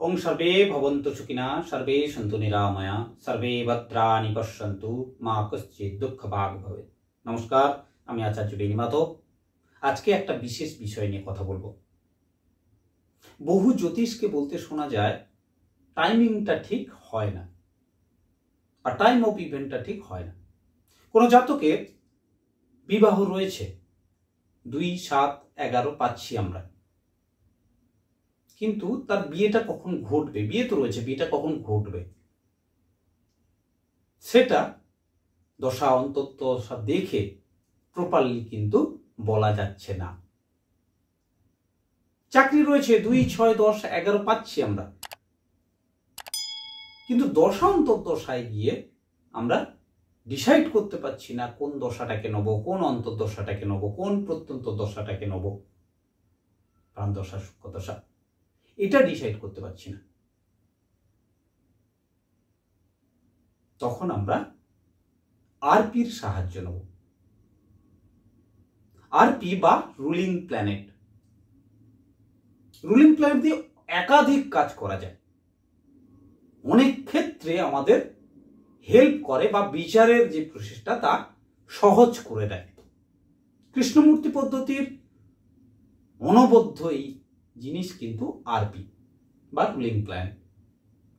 ओं सर्वे भवन्तु सुखिनः सर्वे सन्तु निरामया सर्वे भद्राणि पश्यन्तु मा कश्चित् दुःखभाग् भवेत्। नमस्कार, आमि आचार्य बेणीमाधव। आज के एक विशेष विषय निये कथा बोलबो। बहु ज्योतिषके बोलते शोना जाए टाइमिंगटा ठीक हय ना, और टाइम अफ इवेंटटा ठीक हय ना। कोनो जातकेर विवाह रयेछे 2, 7, 11 पाচ্ছি আমরা, কিন্তু তার বিয়েটা কখন ঘটবে, বিয়ে তো রয়েছে, বিয়েটা কখন ঘটবে সেটা দশা অন্তর্দশা দেখে প্রপারলি কিন্তু বলা যাচ্ছে না। চাকরি রয়েছে 2, 6, 10, 11 পাচ্ছি আমরা, কিন্তু দশা অন্তর্দশায় গিয়ে আমরা ডিসাইড করতে পারছি না কোন দশাটাকে নেব, কোন অন্তর্দশাটাকে নেব, কোন প্রত্যন্ত দশাটাকে নেব, প্রাণ দশা সূক্ষ্ম দশা, এটা ডিসাইড করতে পারছি না। তখন আমরা আরপির সাহায্য নেব। আরপি বা রুলিং প্ল্যানেট, রুলিং প্ল্যানেট দিয়ে একাধিক কাজ করা যায়, অনেক ক্ষেত্রে আমাদের হেল্প করে বা বিচারের যে প্রসেসটা তা সহজ করে দেয়। কৃষ্ণমূর্তি পদ্ধতির অনবদ্য এই জিনিস কিন্তু আরপি বা রুলিং প্ল্যানেট।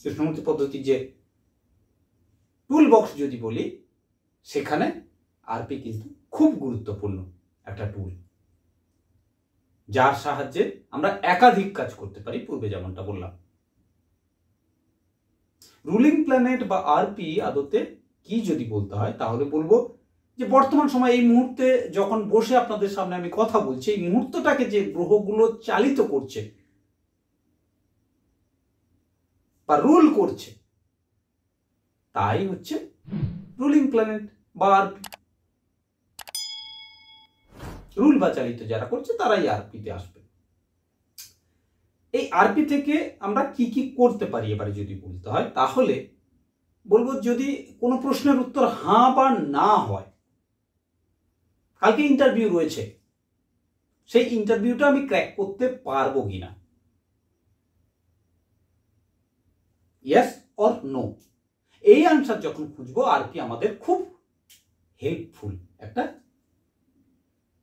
কৃষ্ণমূর্তি পদ্ধতির যে টুল বক্স যদি বলি, সেখানে আরপি কিন্তু খুব গুরুত্বপূর্ণ একটা টুল, যার সাহায্যে আমরা একাধিক কাজ করতে পারি। পূর্বে যেমনটা বললাম, রুলিং প্ল্যানেট বা আরপি আদতে কি যদি বলতে হয় তাহলে বলবো যে বর্তমান সময় এই মুহূর্তে যখন বসে আপনাদের সামনে আমি কথা বলছি, এই মুহূর্তটাকে যে গ্রহগুলো চালিত করছে বা রুল করছে, তাই হচ্ছে রুলিং প্ল্যানেট বা আরপি। রুল বা চালিত যারা করছে তারাই আরপিতে আসবে। এই আরপি থেকে আমরা কি কি করতে পারি এবারে যদি বলতে হয় তাহলে বলবো, যদি কোনো প্রশ্নের উত্তর হ্যাঁ বা না হয়, কালকে ইন্টারভিউ রয়েছে, সেই ইন্টারভিউটা আমি ক্র্যাক করতে পারবো কিনা, ইয়েস অর নো, এই আনসার যখন খুঁজবো, আরপি আমাদের খুব হেল্পফুল একটা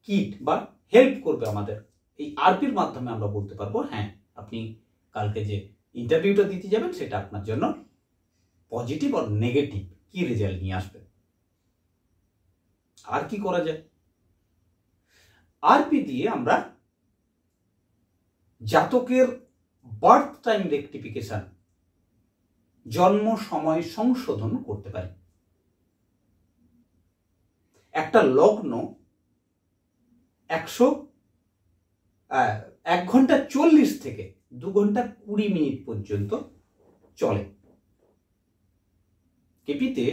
কিট বা হেল্প করবে আমাদের। এই আরপির মাধ্যমে আমরা বলতে পারবো হ্যাঁ, আপনি কালকে যে ইন্টারভিউটা দিতে যাবেন সেটা আপনার জন্য পজিটিভ আর নেগেটিভ কি রেজাল্ট নিয়ে আসবে। আর কি করা যায়? আরপি দিয়ে আমরা জাতকের বার্থ টাইম রেকটিফিকেশন, জন্ম সময় সংশোধন করতে পারি। একটা লগ্ন 1 ঘন্টা 40 থেকে 2 ঘন্টা 20 মিনিট পর্যন্ত চলে। কেপিতে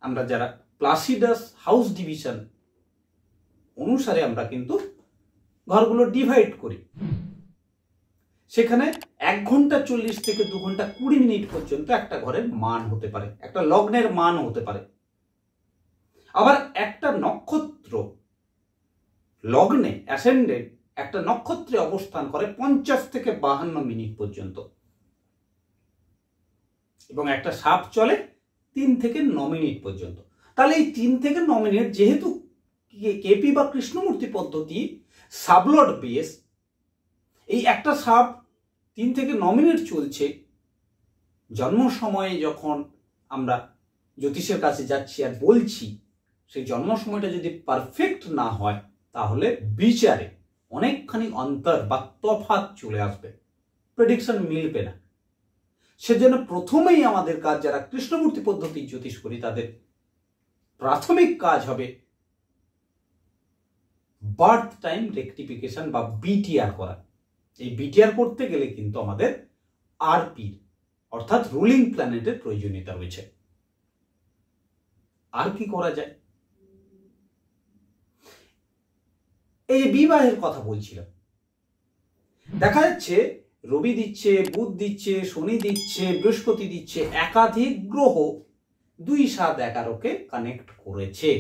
আমরা যারা প্লাসিডাস হাউস ডিভিশন অনুসারে আমরা কিন্তু ঘরগুলো ডিভাইড করি, সেখানে 1 ঘন্টা 40 থেকে 2 ঘন্টা 20 মিনিট পর্যন্ত একটা ঘরের মান হতে পারে, একটা লগ্নের মান হতে পারে। আবার একটা নক্ষত্র লগ্নে অ্যাসেন্ডেন্ট একটা নক্ষত্রে অবস্থান করে 50 থেকে 52 মিনিট পর্যন্ত, এবং একটা সাপ চলে 3 থেকে 9 মিনিট পর্যন্ত। তাহলে এই 3 থেকে 9 মিনিট, যেহেতু কেপি বা কৃষ্ণমূর্তি পদ্ধতি সাবলট বেস, এই একটা সাপ 3 থেকে 9 মিনিট চলছে, জন্ম সময়ে যখন আমরা জ্যোতিষের কাছে যাচ্ছি আর বলছি, সেই জন্ম সময়টা যদি পারফেক্ট না হয় তাহলে বিচারে অনেকখানি অন্তর বা তফাৎ চলে আসবে, প্রেডিকশন মিলবে না। সেজন্য প্রথমেই আমাদের কাজ, যারা কৃষ্ণমূর্তি পদ্ধতির জ্যোতিষ করি, তাদের প্রাথমিক কাজ হবে বার্থ টাইম রেকটিফিকেশন বা বিটিআর করা। এই বিটিআর করতে গেলে কিন্তু আমাদের আরপি অর্থাৎ রুলিং প্ল্যানেটের প্রয়োজনীয়তা রয়েছে। আর কি করা যায়? এই বিবাহের কথা বলছিলাম, দেখা যাচ্ছে রবি দিচ্ছে, বুধ দিচ্ছে, শনি দিচ্ছে, বৃহস্পতি দিচ্ছে, একাধিক গ্রহ 2, 7, 11কে কানেক্ট করেছে,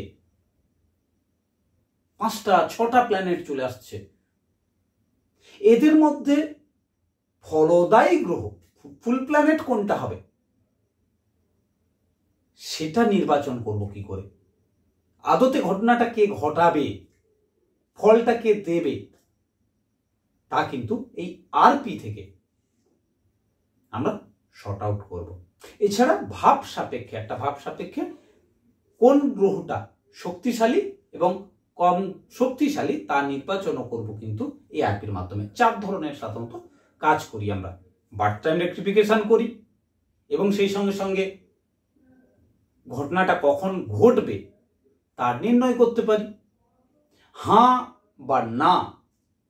5টা 6টা প্ল্যানেট চলে আসছে। এদের মধ্যে ফলদায়ী গ্রহ ফুল প্ল্যানেট কোনটা হবে সেটা নির্বাচন করব কি করে, আদতে ঘটনাটা কে ঘটাবে, ফলটা কে দেবে, তা কিন্তু এই আরপি থেকে আমরা শর্ট আউট করব। এছাড়া ভাব সাপেক্ষে, একটা ভাব সাপেক্ষে কোন গ্রহটা শক্তিশালী এবং কম শক্তিশালী তা নির্বাচনও করব কিন্তু এই আরপির মাধ্যমে। 4 ধরনের সাধারণত কাজ করি আমরা। বার্থ টাইম রেক্টিফিকেশন করি এবং সেই সঙ্গে সঙ্গে ঘটনাটা কখন ঘটবে তার নির্ণয় করতে পারি। হ্যাঁ বা না,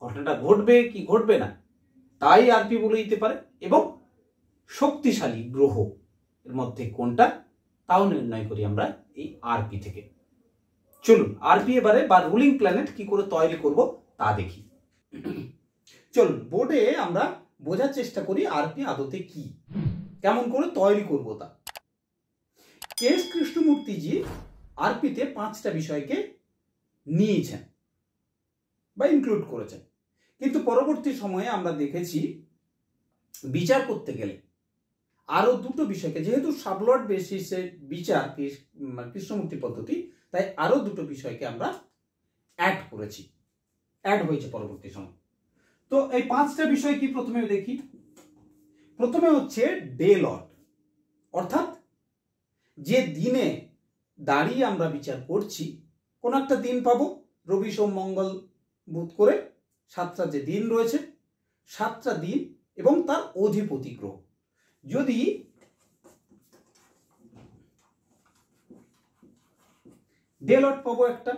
ঘটনাটা ঘটবে কি ঘটবে না তাই আরপি বলে দিতে পারে, এবং শক্তিশালী গ্রহ এর মধ্যে কোনটা তাও নির্ণয় করি আমরা এই আরপি থেকে। চলুন আরপি এবারে বা রুলিং প্ল্যানেট কি করে তৈরি করব তা দেখি। চলুন বোর্ডে আমরা বোঝার চেষ্টা করি আরপি আদতে কি, কেমন করে তৈরি করব তা। কেএস কৃষ্ণমূর্তিজি আরপিতে 5টা বিষয়কে নিয়েছেন বা ইনক্লুড করেছেন, কিন্তু পরবর্তী সময়ে আমরা দেখেছি বিচার করতে গেলে আরো 2টো বিষয়কে, যেহেতু সাবলট বেসিসে বিচার কৃষ্ণমূর্তি পদ্ধতি, তাই আরো 2টো বিষয়কে আমরা অ্যাড করেছি, অ্যাড হয়েছে পরবর্তী সময়। তো এই 5টা বিষয় কি প্রথমে দেখি। প্রথমে হচ্ছে ডে লট, অর্থাৎ যে দিনে দাঁড়িয়ে আমরা বিচার করছি, কোন একটা দিন পাবো, রবি সোম মঙ্গল বুধ করে 7টা যে দিন রয়েছে, 7টা দিন এবং তার অধিপতি গ্রহ। যদি ডে লট পাবো একটা,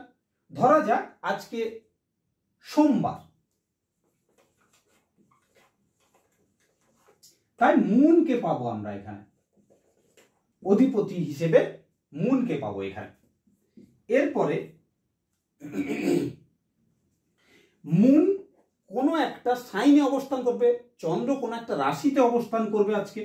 ধরা যাক আজকে সোমবার, তাই মুনকে পাবো আমরা এখানে, অধিপতি হিসেবে মুনকে পাবো এখানে। এরপরে মুন কোনো একটা সাইনে অবস্থান করবে, চন্দ্র কোনো একটা রাশিতে অবস্থান করবে আজকে।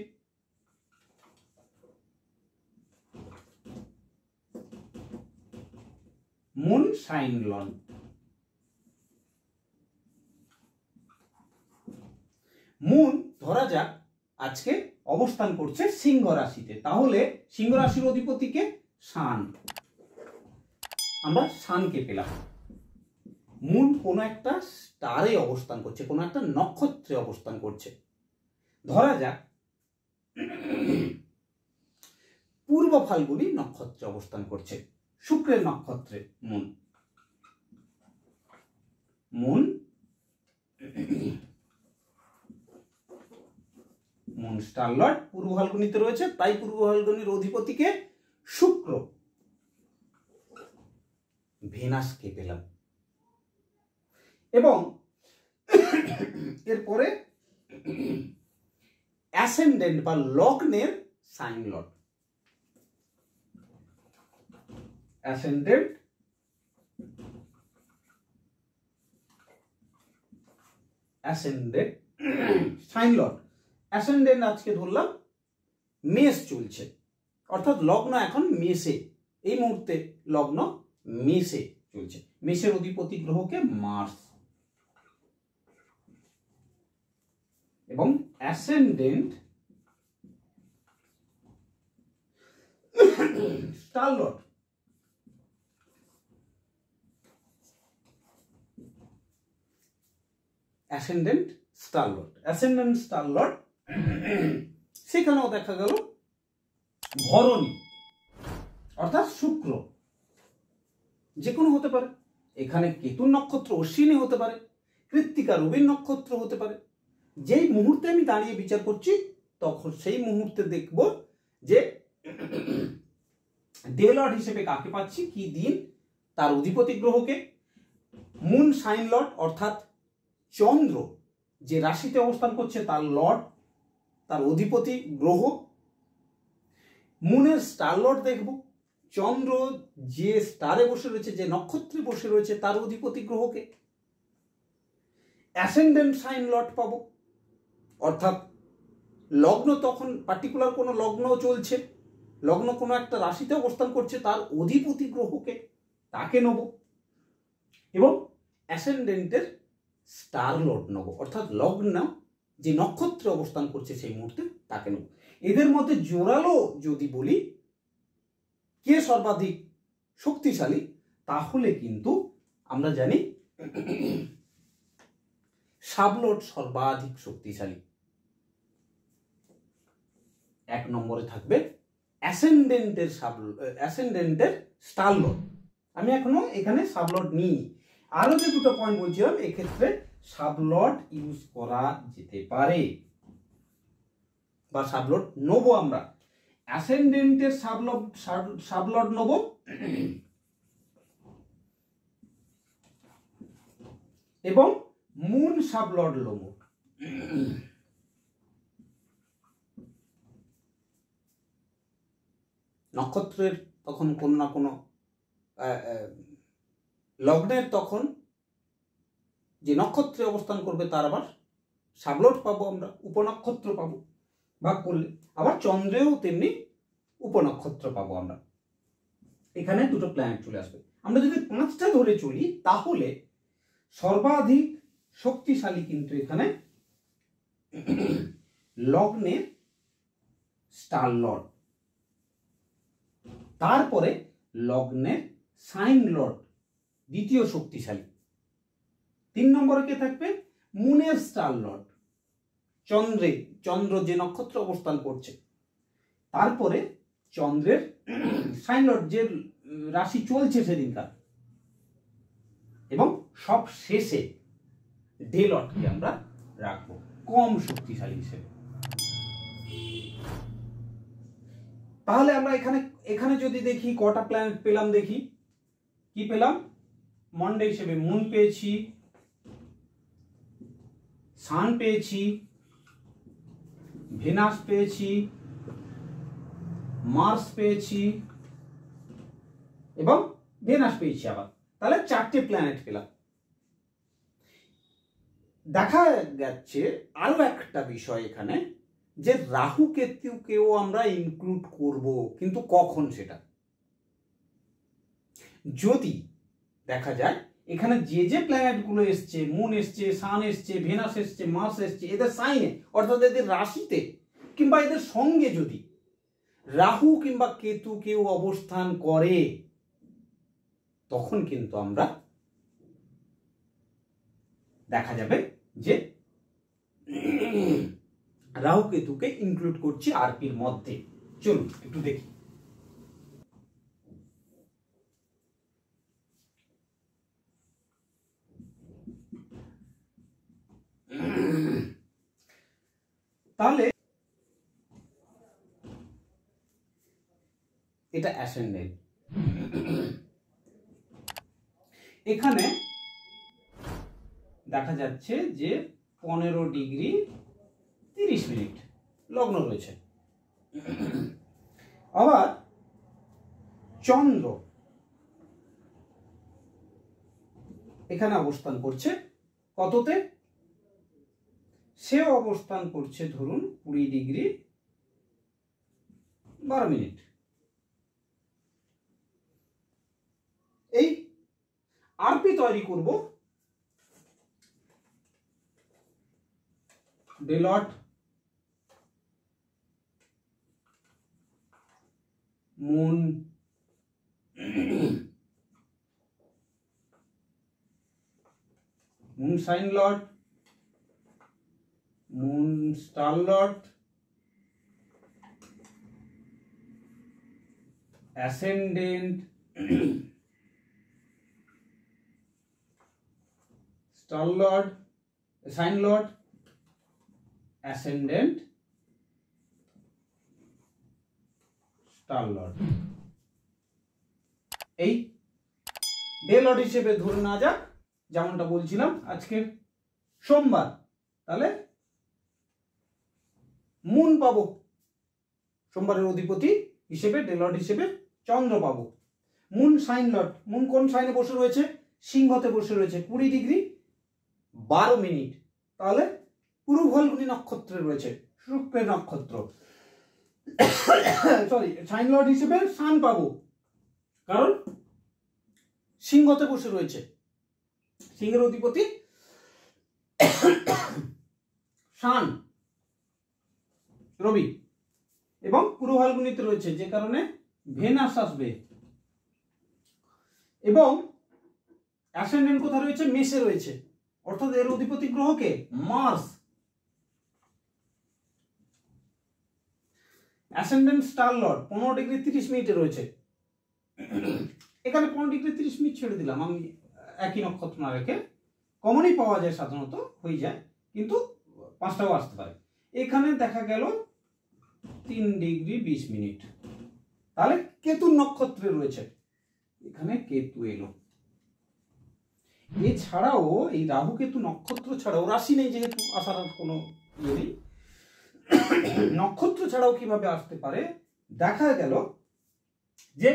Moon sign loan. মুন ধরা যাক আজকে অবস্থান করছে সিংহ রাশিতে, তাহলে সিংহ রাশির অধিপতিকে শান, আমরা শানকে পেলাম। মুন কোন একটা স্টারে অবস্থান করছে, কোন একটা নক্ষত্রে অবস্থান করছে, ধরা যাক পূর্ব ফাল্গুনী নক্ষত্রে অবস্থান করছে, শুক্রের নক্ষত্রে moon. Moon moon star Lord পূর্ব ফাল্গুনীতে রয়েছে, তাই পূর্ব ফাল্গুনীর অধিপতিকে শুক্র, ভেনাসকে পেলাম। এবং এরপরে অ্যাসেন্ডেন্ট বা লগ্নের sign lord, ascendant ascendant sign lord. Ascendant আজকে ধরলাম মেষ চলছে, অর্থাৎ লগ্ন এখন মেষে, এই মুহূর্তে লগ্ন মেষে চলছে, মেষের অধিপতি গ্রহকে মার্স। এবং ascendant star Lord, ascendant star Lord, ascendant star Lord সেখানেও দেখা গেল ভরণী অর্থাৎ শুক্র, যে কোনো হতে পারে, এখানে কেতুর নক্ষত্র অশ্বিনী হতে পারে, কৃত্তিকা রবির নক্ষত্র হতে পারে। যেই মুহূর্তে আমি দাঁড়িয়ে বিচার করছি তখন সেই মুহূর্তে দেখব যে ডে লর্ড হিসেবে কাকে পাচ্ছি, কি দিন, তার অধিপতি গ্রহকে। মুন সাইন লর্ড অর্থাৎ চন্দ্র যে রাশিতে অবস্থান করছে তার লর্ড, তার অধিপতি গ্রহ। মুনের স্টার লর্ড দেখব, চন্দ্র যে স্টারে বসে রয়েছে, যে নক্ষত্রে বসে রয়েছে তার অধিপতি গ্রহকে। অ্যাসেন্ডেন্ট সাইন লর্ড পাবো, অর্থাৎ লগ্ন তখন পার্টিকুলার কোনো লগ্ন চলছে, লগ্ন কোনো একটা রাশিতে অবস্থান করছে তার অধিপতি গ্রহকে, তাকে নেব। এবং অ্যাসেন্ডেন্টের স্টার লর্ড নেব, অর্থাৎ লগ্ন যে নক্ষত্রে অবস্থান করছে সেই মুহূর্তে তাকে নেব। এদের মধ্যে জোরালো যদি বলি কে সর্বাধিক শক্তিশালী, তাহলে কিন্তু আমরা জানি সাবলট সর্বাধিক শক্তিশালী। 1 নম্বরে থাকবে অ্যাসেন্ডেন্টের স্টারলট। আমি এখনো এখানে সাবলট নিই। আরো যে দুটো পয়েন্ট বলছিলাম, এক্ষেত্রে সাবলট ইউজ করা যেতে পারে বা সাবলট নেব আমরা। অ্যাসেন্ডেন্টের সাবলট নেব, এবং মুন সাবলট নেব। নক্ষত্রের তখন কোনো না কোনো লগ্নের তখন যে নক্ষত্রে অবস্থান করবে তার আবার সাবলট পাবো, আমরা উপনক্ষত্র পাবো ভাগ করলে। আবার চন্দ্রেও তেমনি উপনক্ষত্র পাবো আমরা। এখানে দুটো প্ল্যানেট চলে আসবে। আমরা যদি 5টা ধরে চলি, তাহলে সর্বাধিক শক্তিশালী কিন্তু এখানে লগ্নের স্টারলট, তারপরে লগ্নের সাইন লট দ্বিতীয় শক্তিশালী। 3 নম্বরে কে থাকবে? মুনের স্টারলট, চন্দ্র যে নক্ষত্র অবস্থান করছে, তারপরে চন্দ্রের সাইন লট যে রাশি চলছে সেদিনকার, এবং সব শেষে ডে লটকে আমরা রাখবো কম শক্তিশালী হিসেবে। তাহলে আমরা এখানে যদি দেখি কটা প্ল্যানেট পেলাম, দেখি কি পেলাম। মন্ডে হিসেবে মুন পেয়েছি, সান পেয়েছি, ভেনাস পেয়েছি, মার্স পেয়েছি, এবং ভেনাস পেয়েছি আবার। তাহলে 4টে প্ল্যানেট পেলাম। দেখা যাচ্ছে আরো একটা বিষয় এখানে, যে রাহু কেতুকেও আমরা ইনক্লুড করব, কিন্তু কখন সেটা? যদি দেখা যায় এখানে যে প্ল্যানেটগুলো এসছে, মুন এসছে, সান এসছে, ভেনাস এসছে, মার্স এসছে, এদের সাইনে অর্থাৎ এদের রাশিতে কিংবা এদের সঙ্গে যদি রাহু কিংবা কেতু কেউ অবস্থান করে, তখন কিন্তু আমরা দেখা যাবে যে রাহু কেতুকে ইনক্লুড করছি আরপির মধ্যে। চলুন একটু দেখি। তাহলে এটা অ্যাসেন্ডেন্ট। এখানে দেখা যাচ্ছে যে 15 ডিগ্রি 30 মিনিট লগ্ন রয়েছে। আবার চন্দ্র এখানে অবস্থান করছে কততে? সে অবস্থান করছে ধরুন 20 ডিগ্রি 12 মিনিট। এই আরপি তৈরি করব ডেলট মুন মুন সাইন লট, মুন স্টার লট, অ্যাসেন্ডেন্ট স্টার লট, সাইন লট, অ্যাসেন্ডেন্ট স্টার লট। এই ডে লট হিসেবে ধরে নেওয়া যাক, যেমনটা বলছিলাম আজকে সোমবার, তাহলে মুন পাবো সোমবারের অধিপতি হিসেবে, ডে লট হিসেবে চন্দ্র পাবো। মুন সাইন লট, মুন কোন সাইনে বসে রয়েছে? সিংহতে বসে রয়েছে 20 ডিগ্রি 12 মিনিট। তাহলে পূর্ব ফাল্গুনী নক্ষত্রে রয়েছে, শুক্রের নক্ষত্র। সরি, সাইন লট হিসেবে সান পাবো, কারণ সিংহতে বসে রয়েছে, সিংহের অধিপতি শান রবি, এবং পূর্ব ফাল্গুনিতে রয়েছে যে কারণে ভেনাস আসবে, এবং অ্যাসেন্ডেন্ট কোথায় রয়েছে? মেষে রয়েছে, অর্থাৎ এর অধিপতি গ্রহকে মার্স। অ্যাসেন্ডেন্ট স্টার লর্ড 15°30' রয়েছে, এখানে 15°30' ছেড়ে দিলাম আমি, একই নক্ষত্র না রেখে, কমনই পাওয়া যায় সাধারণত, হয়ে যায়, কিন্তু 5টাও আসতে পারে। এখানে দেখা গেল 3°20', তাহলে কেতু নক্ষত্রে রয়েছে, এখানে কেতু এলো। এছাড়াও এই রাহু কেতু নক্ষত্র ছাড়াও, রাশি নেই যেহেতু, আসার কোনো ইয়ে নেই, নক্ষত্র ছাড়াও কিভাবে আসতে পারে, দেখা গেল যে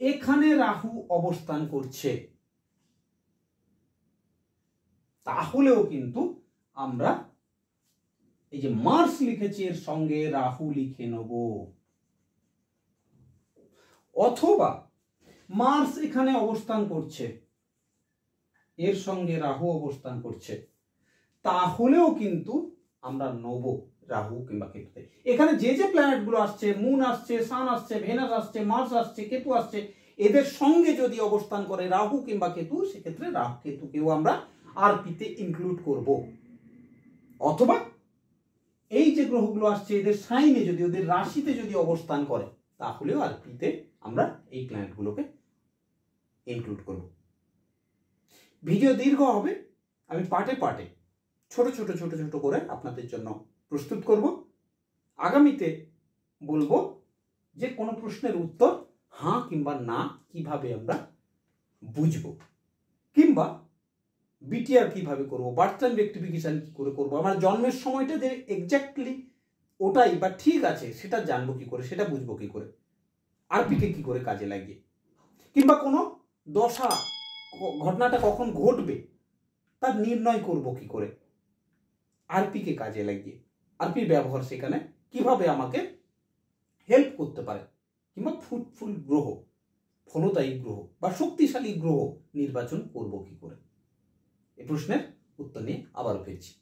এখানে রাহু অবস্থান করছে, তাহলেও কিন্তু আমরা এই যে মার্স লিখেছি এর সঙ্গে রাহু লিখে নেব, অথবা মার্স এখানে অবস্থান করছে, এর সঙ্গে রাহু অবস্থান করছে, তাহলেও কিন্তু আমরা নেব রাহু কিংবা কেতুতে। এখানে যে যে প্ল্যানেট গুলো আসছে, মুন আসছে, সান আসছে, ভেনাস আসছে, মার্স আসছে, কেতু আসছে, এদের সঙ্গে যদি অবস্থান করে রাহু কিংবা কেতু, সেক্ষেত্রে রাহু কেতুকেও আমরা আরপিতে ইনক্লুড করব। অথবা এই যে গ্রহগুলো আসছে এদের সাইনে যদি, ওদের রাশিতে যদি অবস্থান করে, তাহলেও আরপিতে আমরা এই প্ল্যানেটগুলোকে ইনক্লুড করব। ভিডিও দীর্ঘ হবে, আমি পার্টে পার্টে ছোট ছোট ছোট ছোট করে আপনাদের জন্য প্রস্তুত করব। আগামীতে বলবো যে কোনো প্রশ্নের উত্তর হ্যাঁ কিংবা না কিভাবে আমরা বুঝবো, কিংবা বিটিআর কিভাবে করবো, বার্থ টাইম রেক্টিফিকেশন কি করে করবো, আমার জন্মের সময়টা যে এক্স্যাক্টলি ওটাই বা ঠিক আছে সেটা জানবো কি করে, সেটা বুঝবো কি করে, আরপিকে কি করে কাজে লাগিয়ে, কিংবা কোনো দশা ঘটনাটা কখন ঘটবে তার নির্ণয় করব কি করে, আরপিকে কাজে লাগিয়ে, আরপির ব্যবহার সেখানে কিভাবে আমাকে হেল্প করতে পারে, কিংবা ফ্রুটফুল গ্রহ, ফলদায়ী গ্রহ বা শক্তিশালী গ্রহ নির্বাচন করব কি করে, এই প্রশ্নের উত্তর নিয়ে আবার ফিরছি।